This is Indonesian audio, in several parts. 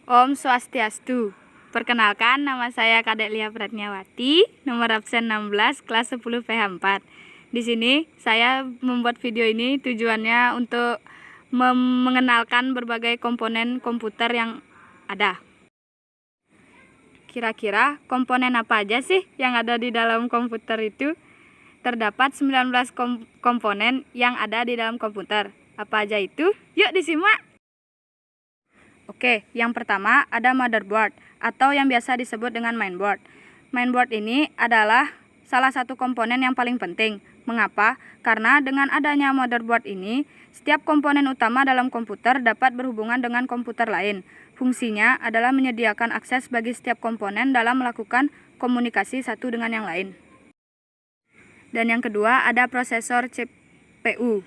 Om Swastiastu. Perkenalkan, nama saya Kadek Lia Pratnyawati, nomor absen 16, kelas 10 PH4. Di sini saya membuat video ini tujuannya untuk mengenalkan berbagai komponen komputer yang ada. Kira-kira komponen apa aja sih yang ada di dalam komputer itu? Terdapat 19 komponen yang ada di dalam komputer. Apa aja itu? Yuk disimak! Oke, yang pertama ada motherboard atau yang biasa disebut dengan mainboard. Mainboard ini adalah salah satu komponen yang paling penting. Mengapa? Karena dengan adanya motherboard ini, setiap komponen utama dalam komputer dapat berhubungan dengan komputer lain. Fungsinya adalah menyediakan akses bagi setiap komponen dalam melakukan komunikasi satu dengan yang lain. Dan yang kedua ada prosesor CPU.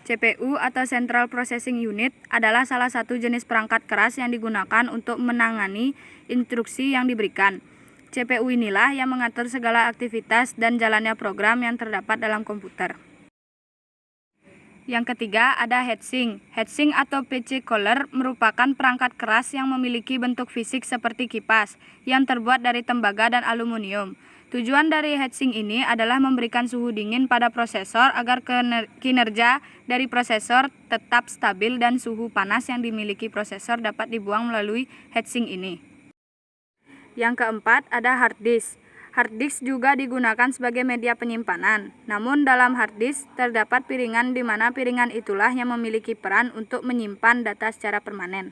CPU atau Central Processing Unit adalah salah satu jenis perangkat keras yang digunakan untuk menangani instruksi yang diberikan. CPU inilah yang mengatur segala aktivitas dan jalannya program yang terdapat dalam komputer. Yang ketiga ada heatsink. Heatsink atau PC cooler merupakan perangkat keras yang memiliki bentuk fisik seperti kipas yang terbuat dari tembaga dan aluminium. Tujuan dari heatsink ini adalah memberikan suhu dingin pada prosesor agar kinerja dari prosesor tetap stabil dan suhu panas yang dimiliki prosesor dapat dibuang melalui heatsink ini. Yang keempat ada hard disk. Hard disk juga digunakan sebagai media penyimpanan. Namun dalam hard disk terdapat piringan di mana piringan itulah yang memiliki peran untuk menyimpan data secara permanen.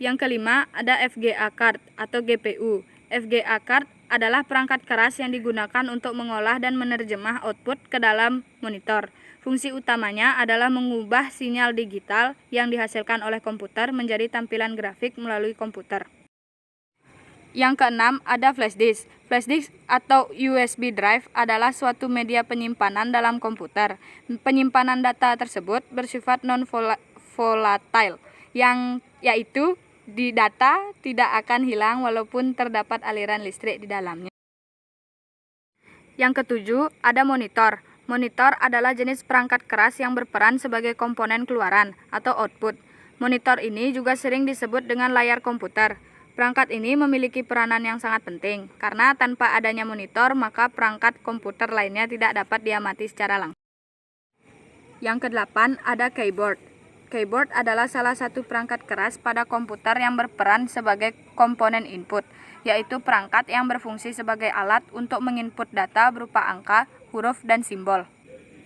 Yang kelima ada FGA card atau GPU. FGA card adalah perangkat keras yang digunakan untuk mengolah dan menerjemah output ke dalam monitor. Fungsi utamanya adalah mengubah sinyal digital yang dihasilkan oleh komputer menjadi tampilan grafik melalui komputer. Yang keenam ada flash disk. Flash disk atau USB drive adalah suatu media penyimpanan dalam komputer. Penyimpanan data tersebut bersifat non-volatile, yang yaitu di data tidak akan hilang walaupun terdapat aliran listrik di dalamnya. Yang ketujuh ada monitor. Monitor adalah jenis perangkat keras yang berperan sebagai komponen keluaran atau output. Monitor ini juga sering disebut dengan layar komputer. Perangkat ini memiliki peranan yang sangat penting, karena tanpa adanya monitor, maka perangkat komputer lainnya tidak dapat diamati secara langsung. Yang kedelapan ada keyboard. Keyboard adalah salah satu perangkat keras pada komputer yang berperan sebagai komponen input, yaitu perangkat yang berfungsi sebagai alat untuk menginput data berupa angka, huruf, dan simbol.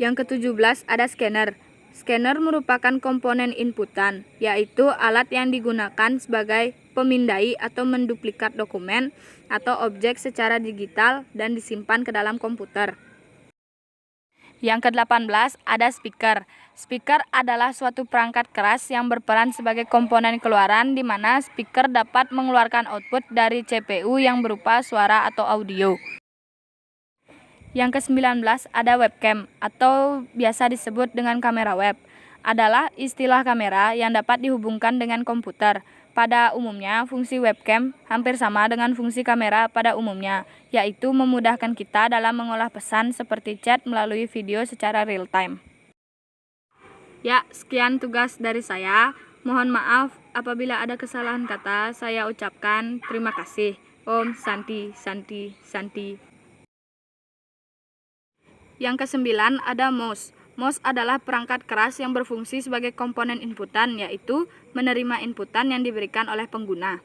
Yang ke-17 ada scanner. Scanner merupakan komponen inputan, yaitu alat yang digunakan sebagai pemindai atau menduplikat dokumen atau objek secara digital dan disimpan ke dalam komputer. Yang ke-18 ada speaker. Speaker adalah suatu perangkat keras yang berperan sebagai komponen keluaran di mana speaker dapat mengeluarkan output dari CPU yang berupa suara atau audio. Yang ke-19 ada webcam atau biasa disebut dengan kamera web. Adalah istilah kamera yang dapat dihubungkan dengan komputer. Pada umumnya, fungsi webcam hampir sama dengan fungsi kamera pada umumnya, yaitu memudahkan kita dalam mengolah pesan seperti chat melalui video secara real time. Ya, sekian tugas dari saya. Mohon maaf apabila ada kesalahan kata. Saya ucapkan terima kasih. Om Santi Santi Santi. Yang ke-9 ada mouse. Mouse adalah perangkat keras yang berfungsi sebagai komponen inputan, yaitu menerima inputan yang diberikan oleh pengguna.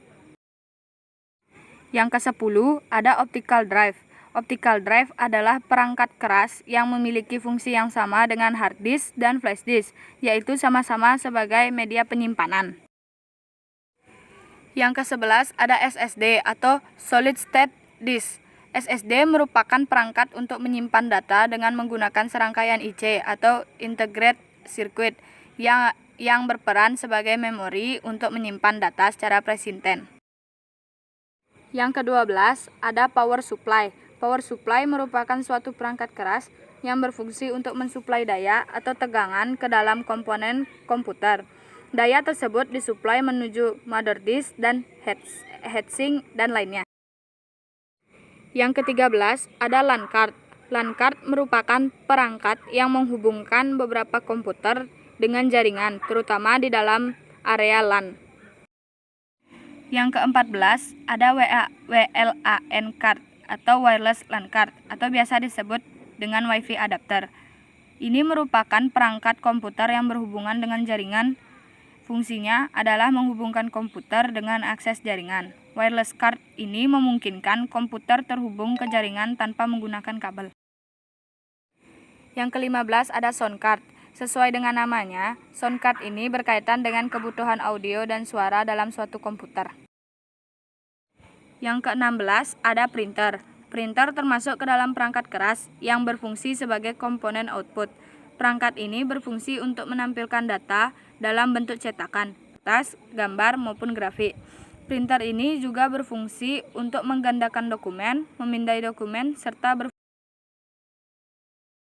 Yang ke-10 ada optical drive. Optical drive adalah perangkat keras yang memiliki fungsi yang sama dengan hard disk dan flash disk, yaitu sama-sama sebagai media penyimpanan. Yang ke-11 ada SSD atau solid state disk. SSD merupakan perangkat untuk menyimpan data dengan menggunakan serangkaian IC atau integrated circuit yang berperan sebagai memori untuk menyimpan data secara persisten. Yang ke-12 ada power supply. Power supply merupakan suatu perangkat keras yang berfungsi untuk mensuplai daya atau tegangan ke dalam komponen komputer. Daya tersebut disuplai menuju mother disk dan heatsink dan lainnya. Yang ke-13 ada LAN card. LAN card merupakan perangkat yang menghubungkan beberapa komputer dengan jaringan, terutama di dalam area LAN. Yang ke-14 ada WLAN card atau wireless LAN card atau biasa disebut dengan WiFi adapter. Ini merupakan perangkat komputer yang berhubungan dengan jaringan. Fungsinya adalah menghubungkan komputer dengan akses jaringan. Wireless card ini memungkinkan komputer terhubung ke jaringan tanpa menggunakan kabel. Yang ke-15 ada sound card. Sesuai dengan namanya, sound card ini berkaitan dengan kebutuhan audio dan suara dalam suatu komputer. Yang ke-16 ada printer. Printer termasuk ke dalam perangkat keras yang berfungsi sebagai komponen output. Perangkat ini berfungsi untuk menampilkan data dalam bentuk cetakan, kertas, gambar, maupun grafik. Printer ini juga berfungsi untuk menggandakan dokumen, memindai dokumen, serta